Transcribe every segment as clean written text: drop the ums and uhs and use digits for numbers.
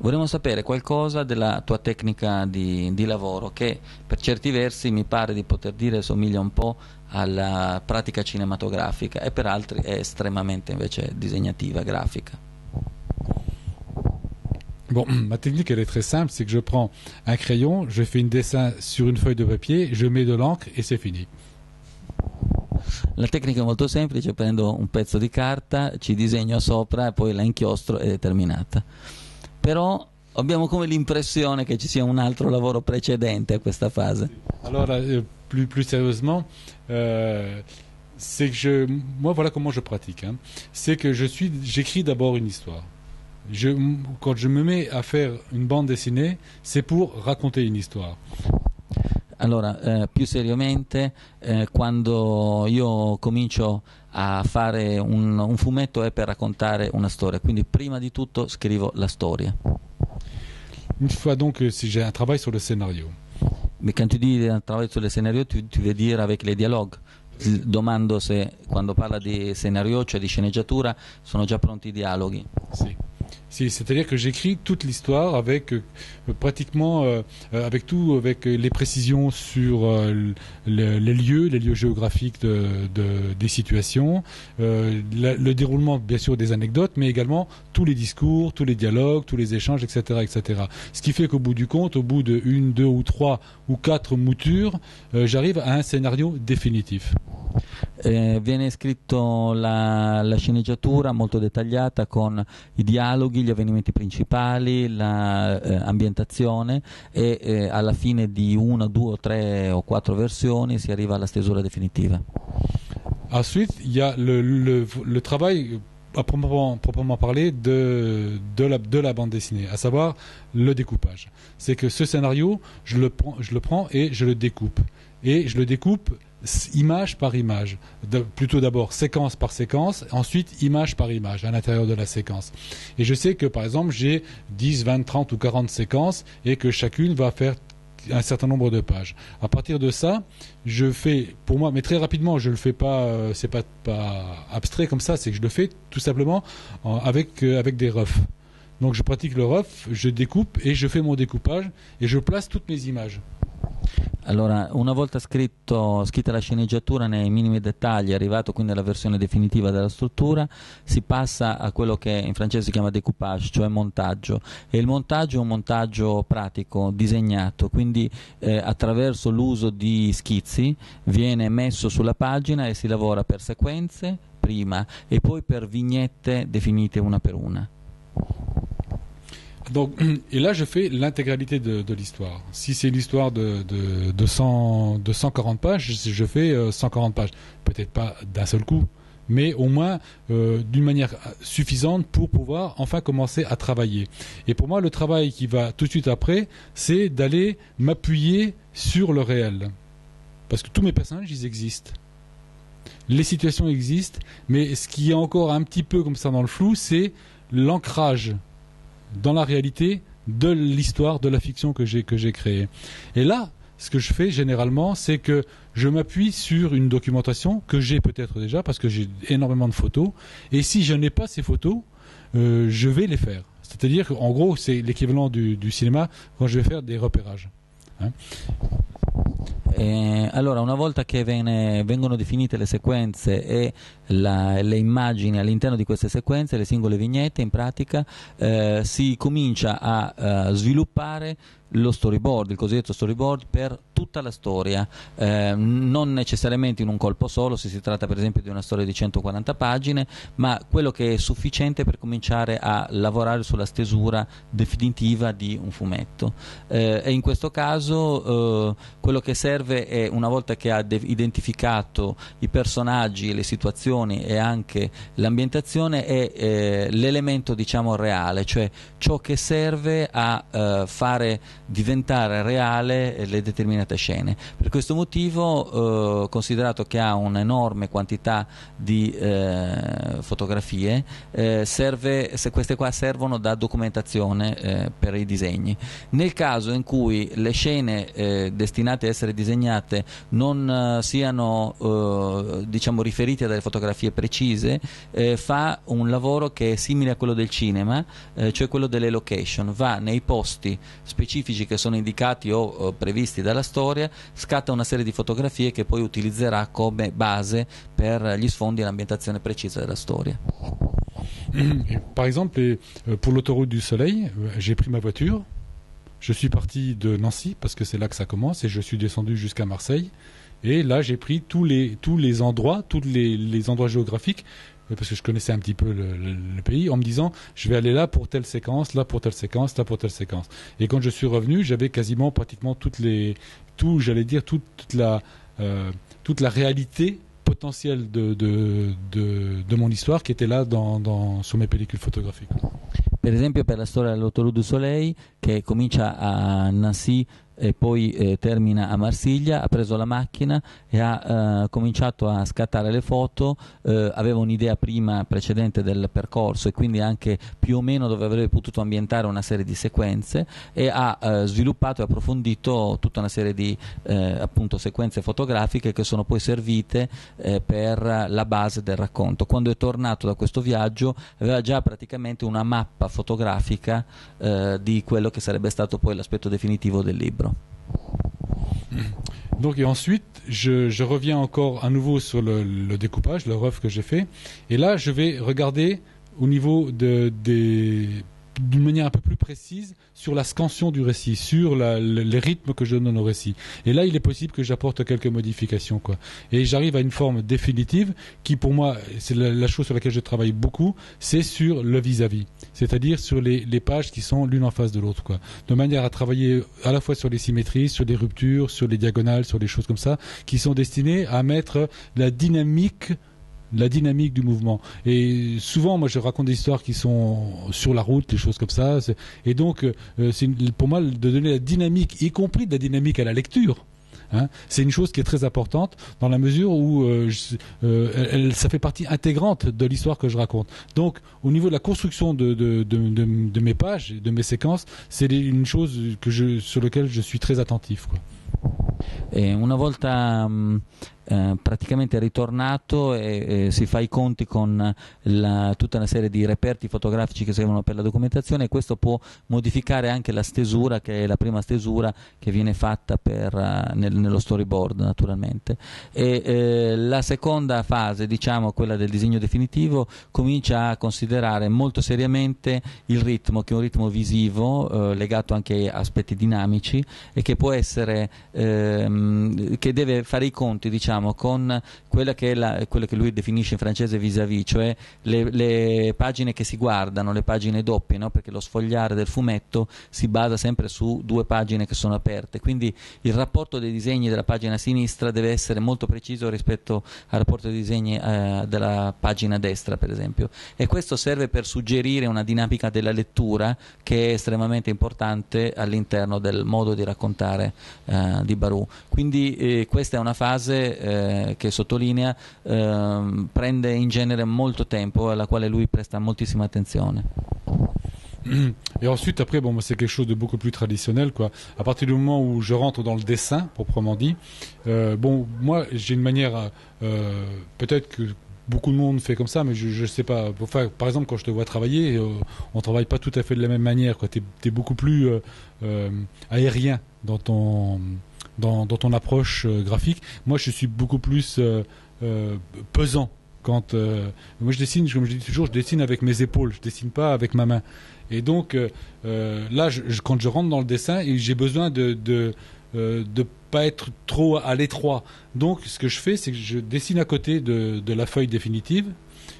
Vorremmo sapere qualcosa della tua tecnica di lavoro, che per certi versi mi pare di poter dire somiglia un po' alla pratica cinematografica e per altri è estremamente invece disegnativa, grafica. Bon, ma technique, elle est très simple, c'est que je prends un crayon, je fais un dessin sur une feuille de papier, je mets de l'encre et c'est fini. La tecnica è molto semplice, prendo un pezzo di carta, ci disegno sopra e poi la inchiostro ed è terminata. Però abbiamo come l'impressione che ci sia un altro lavoro precedente a questa fase. Alors là, plus sérieusement, c'est que moi voilà comment je pratique. Hein. C'est que j'écris d'abord une histoire. Quand je me mets à faire une bande dessinée, c'est pour raconter une histoire. Allora, più seriamente, quando io comincio a fare un fumetto è per raccontare una storia, quindi prima di tutto scrivo la storia. Une fois donc, si j'ai un travail sur le scénario. Mais quand tu dis un travail sur le scénario, tu veux dire avec les dialogues? Domando se quando parla di scenario, cioè di sceneggiatura, sono già pronti i dialoghi. Sì. Si, c'est-à-dire que j'écris toute l'histoire avec pratiquement avec tout, avec les précisions sur les lieux géographiques des situations, le déroulement bien sûr des anecdotes, mais également tous les discours, tous les dialogues, tous les échanges, etc., etc. Ce qui fait qu'au bout du compte, au bout de 1, 2 ou 3 ou 4 moutures, j'arrive à un scénario définitif. Viene scritto la sceneggiatura molto dettagliata con i dialoghi, gli avvenimenti principali, l'ambientazione e alla fine di 1, 2, 3 o 4 versioni si arriva alla stesura definitiva. Ensuite, il y a le travail à proprement parler de la bande dessinée, à savoir le découpage. C'est que ce scénario, je le prends et je le découpe. Et je le découpe image par image, plutôt d'abord séquence par séquence, ensuite image par image à l'intérieur de la séquence. Et je sais que par exemple j'ai 10, 20, 30 ou 40 séquences et que chacune va faire un certain nombre de pages. À partir de ça, je fais, pour moi, mais très rapidement, je le fais pas, c'est pas abstrait comme ça, c'est que je le fais tout simplement avec des roughs. Donc je pratique le rough, je découpe et je fais mon découpage et je place toutes mes images. Allora, una volta scritta la sceneggiatura nei minimi dettagli, arrivato quindi alla versione definitiva della struttura, si passa a quello che in francese si chiama découpage, cioè montaggio. E il montaggio è un montaggio pratico, disegnato, quindi attraverso l'uso di schizzi viene messo sulla pagina e si lavora per sequenze prima e poi per vignette definite una per una. Donc, et là, je fais l'intégralité de l'histoire. Si c'est une histoire de 140 pages, je fais 140 pages. Peut-être pas d'un seul coup, mais au moins d'une manière suffisante pour pouvoir enfin commencer à travailler. Et pour moi, le travail qui va tout de suite après, c'est d'aller m'appuyer sur le réel. Parce que tous mes personnages, ils existent. Les situations existent, mais ce qui est encore un petit peu comme ça dans le flou, c'est l'ancrage dans la réalité de l'histoire, de la fiction que j'ai créée. Et là, ce que je fais généralement, c'est que je m'appuie sur une documentation que j'ai peut-être déjà, parce que j'ai énormément de photos, et si je n'ai pas ces photos, je vais les faire. C'est-à-dire qu'en gros, c'est l'équivalent du cinéma quand je vais faire des repérages. Hein? Allora, una volta che vengono definite le sequenze e le immagini all'interno di queste sequenze, le singole vignette, in pratica si comincia a sviluppare lo storyboard, il cosiddetto storyboard per tutta la storia, non necessariamente in un colpo solo, se si tratta per esempio di una storia di 140 pagine, ma quello che è sufficiente per cominciare a lavorare sulla stesura definitiva di un fumetto. E in questo caso quello che serve è, una volta che ha identificato i personaggi, le situazioni e anche l'ambientazione, è l'elemento diciamo reale, cioè ciò che serve a fare diventare reale le determinate scene. Per questo motivo, considerato che ha un'enorme quantità di fotografie, queste qua servono da documentazione per i disegni. Nel caso in cui le scene destinate a essere disegnate non siano diciamo riferite a delle fotografie precise, fa un lavoro che è simile a quello del cinema, cioè quello delle location. Va nei posti specifici che sono indicati o previsti dalla storia, scatta una serie di fotografie che poi utilizzerà come base per gli sfondi e l'ambientazione precisa della storia. Par exemple, pour l'autoroute du Soleil, j'ai pris ma voiture, je suis parti de Nancy parce que c'est là que ça commence et je suis descendu jusqu'à Marseille. Et là, j'ai pris tous les endroits, tous les endroits géographiques, parce que je connaissais un petit peu le pays, en me disant, je vais aller là pour telle séquence, là pour telle séquence, là pour telle séquence. Et quand je suis revenu, j'avais quasiment pratiquement toute la réalité potentielle de mon histoire qui était là sur mes pellicules photographiques. Per esempio, per la storia dell'Autoroute du Soleil, che comincia a Nancy e poi termina a Marsiglia, ha preso la macchina e ha cominciato a scattare le foto, aveva un'idea prima precedente del percorso e quindi anche più o meno dove avrebbe potuto ambientare una serie di sequenze, e ha sviluppato e approfondito tutta una serie di appunto sequenze fotografiche che sono poi servite per la base del racconto. Quando è tornato da questo viaggio aveva già praticamente una mappa fotografica di quello che sarebbe stato poi l'aspetto definitivo del libro. Donc, et ensuite, je reviens encore à nouveau sur le découpage, le rough que j'ai fait. Et là, je vais regarder au niveau d'une manière un peu plus précise sur la scansion du récit, sur les rythmes que je donne au récit. Et là, il est possible que j'apporte quelques modifications, quoi. Et j'arrive à une forme définitive qui, pour moi, c'est la chose sur laquelle je travaille beaucoup, c'est sur le vis-à-vis. C'est-à-dire sur les pages qui sont l'une en face de l'autre, quoi. De manière à travailler à la fois sur les symétries, sur les ruptures, sur les diagonales, sur des choses comme ça, qui sont destinées à mettre la dynamique du mouvement. Et souvent, moi, je raconte des histoires qui sont sur la route, des choses comme ça. Et donc, c'est pour moi de donner la dynamique, y compris de la dynamique à la lecture. Hein, c'est une chose qui est très importante dans la mesure où ça fait partie intégrante de l'histoire que je raconte. Donc, au niveau de la construction de mes pages, de mes séquences, c'est une chose sur laquelle je suis très attentif, quoi. E una volta praticamente ritornato si fa i conti con tutta una serie di reperti fotografici che servono per la documentazione, e questo può modificare anche la stesura, che è la prima stesura che viene fatta nello storyboard, naturalmente. E la seconda fase, diciamo quella del disegno definitivo, comincia a considerare molto seriamente il ritmo, che è un ritmo visivo legato anche a aspetti dinamici e che può essere che deve fare i conti, diciamo, con quella che è quello che lui definisce in francese vis-à-vis, cioè le pagine che si guardano, le pagine doppie, no? Perché lo sfogliare del fumetto si basa sempre su due pagine che sono aperte, quindi il rapporto dei disegni della pagina sinistra deve essere molto preciso rispetto al rapporto dei disegni della pagina destra, per esempio, e questo serve per suggerire una dinamica della lettura che è estremamente importante all'interno del modo di raccontare di Barou. Quindi questa è una fase che sottolinea prende in genere molto tempo, alla quale lui presta moltissima attenzione. Et ensuite, après, bon, c'est quelque chose de beaucoup plus traditionnel, quoi. À partir du moment où je rentre dans le dessin, proprement dit, bon, moi, j'ai une manière, peut-être que beaucoup de monde fait comme ça, mais je sais pas. Enfin, par exemple, quand je te vois travailler, on travaille pas tout à fait de la même manière, quoi. T'es beaucoup plus aérien dans ton approche graphique. Moi, je suis beaucoup plus pesant. Quand moi je dessine, comme je dis toujours, je dessine avec mes épaules, je dessine pas avec ma main. Et donc là, quand je rentre dans le dessin, j'ai besoin de pas être trop à l'étroit. Donc, ce que je fais, c'est que je dessine à côté de la feuille définitive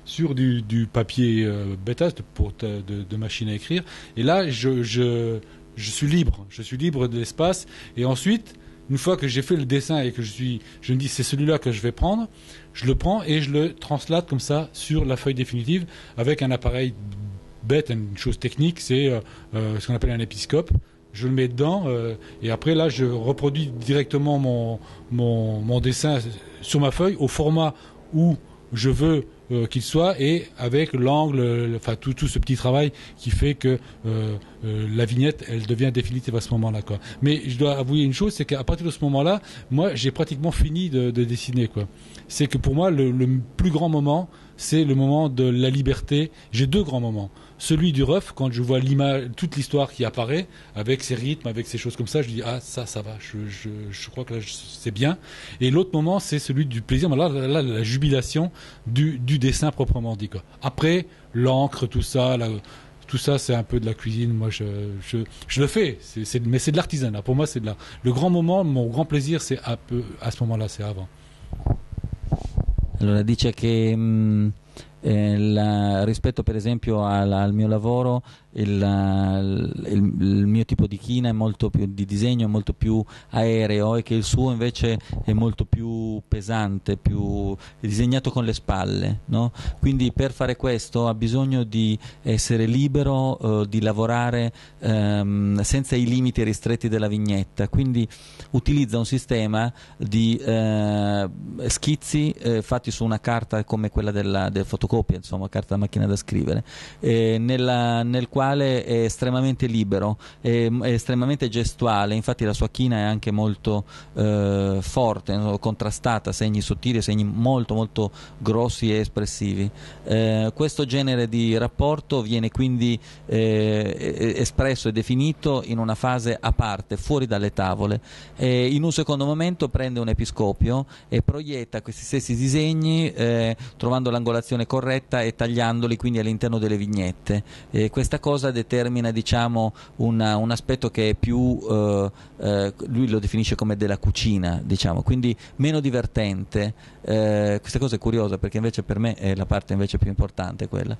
sur du papier bêta de machine à écrire. Et là, je suis libre. Je suis libre de l'espace. Et ensuite, une fois que j'ai fait le dessin et que je me dis c'est celui-là que je vais prendre, je le prends et je le translate comme ça sur la feuille définitive avec un appareil bête, une chose technique, c'est ce qu'on appelle un épiscope. je le mets dedans, et après là je reproduis directement mon dessin sur ma feuille au format où je veux qu'il soit, et avec l'angle, enfin tout ce petit travail qui fait que la vignette elle devient définitive à ce moment-là, quoi. Mais je dois avouer une chose, c'est qu'à partir de ce moment-là, moi j'ai pratiquement fini de dessiner, quoi. C'est que pour moi le plus grand moment, c'est le moment de la liberté. J'ai deux grands moments. Celui du rough, quand je vois l'image, toute l'histoire qui apparaît, avec ses rythmes, avec ces choses comme ça, je dis ah ça va, je crois que là c'est bien. Et l'autre moment, c'est celui du plaisir, là la jubilation du dessin proprement dit, quoi. Après l'encre, tout ça, c'est un peu de la cuisine. Moi je le fais, mais c'est de l'artisanat. Pour moi c'est de là. Le grand moment, mon grand plaisir, c'est un peu à ce moment-là, c'est avant. Allora dice che rispetto per esempio al mio lavoro il mio tipo di china è molto più di disegno, è molto più aereo, e che il suo invece è molto più pesante, più disegnato con le spalle, no? Quindi per fare questo ha bisogno di essere libero, di lavorare senza i limiti ristretti della vignetta, quindi utilizza un sistema di schizzi fatti su una carta come quella del fotocopia, insomma carta da macchina da scrivere, nel quale è estremamente libero, è estremamente gestuale. Infatti la sua china è anche molto forte, no? Contrastata, segni sottili, segni molto molto grossi e espressivi. Questo genere di rapporto viene quindi espresso e definito in una fase a parte, fuori dalle tavole. In un secondo momento prende un episcopio e proietta questi stessi disegni trovando l'angolazione corretta e tagliandoli quindi all'interno delle vignette. Questa cosa determina, diciamo, un aspetto che è più lui lo definisce come della cucina, diciamo, quindi meno divertente. Questa cosa è curiosa perché invece per me è la parte invece più importante quella.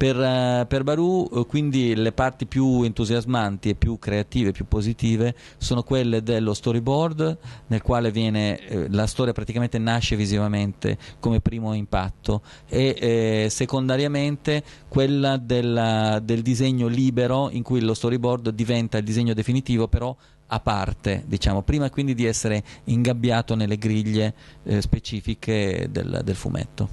Per Barù quindi le parti più entusiasmanti e più creative, più positive sono quelle dello storyboard, nel quale la storia praticamente nasce visivamente come primo impatto, e secondariamente quella del disegno libero, in cui lo storyboard diventa il disegno definitivo però a parte, diciamo, prima quindi di essere ingabbiato nelle griglie specifiche del fumetto.